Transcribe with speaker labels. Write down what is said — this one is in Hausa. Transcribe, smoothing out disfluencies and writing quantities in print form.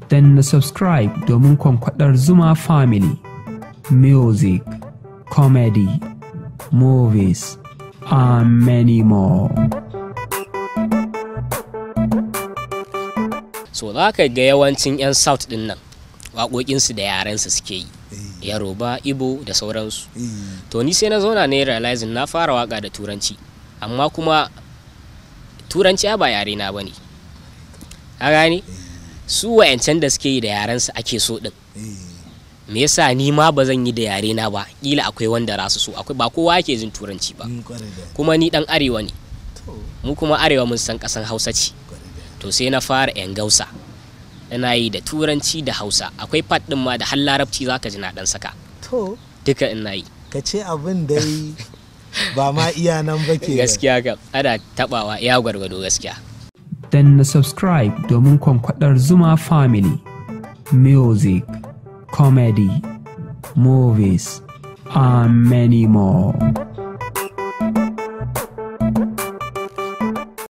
Speaker 1: danna subscribe domin kwankwadar Zuma Family. Music, comedy, movies, and many more.
Speaker 2: So za ka ga yawancin 'yan South din nan waƙoƙinsu da yarensu suke yi, Yoruba, Igbo da sauransu. To ni sai na zauna ne realizing na fara waka da Turanci, amma kuma Turanci ba yare na bane. A gani su wayancan da suke yi da yarensu ake so din. Me yasa ni ma ba zan yi da yare na ba? Kila akwai wanda rasu so, akwai ba kowa yake jin Turanci ba. Kuma ni dan arewa ne. Mu kuma arewa mun san kasan Hausa ce. To sai na fara yan Gausa. Ina yi da Turanci da Hausa. Akwai part din ma da har Larabci zaka ji na dan saka.
Speaker 3: To
Speaker 2: duka ina yi.
Speaker 3: Ka ce abin dai ba ma iya nan ba ke.
Speaker 2: Gaskiya ga ana tabawa iya gwargwado gaskiya.
Speaker 1: Danna subscribe domin kwankwadar Zuma Family. Music, comedy, movies, and many more.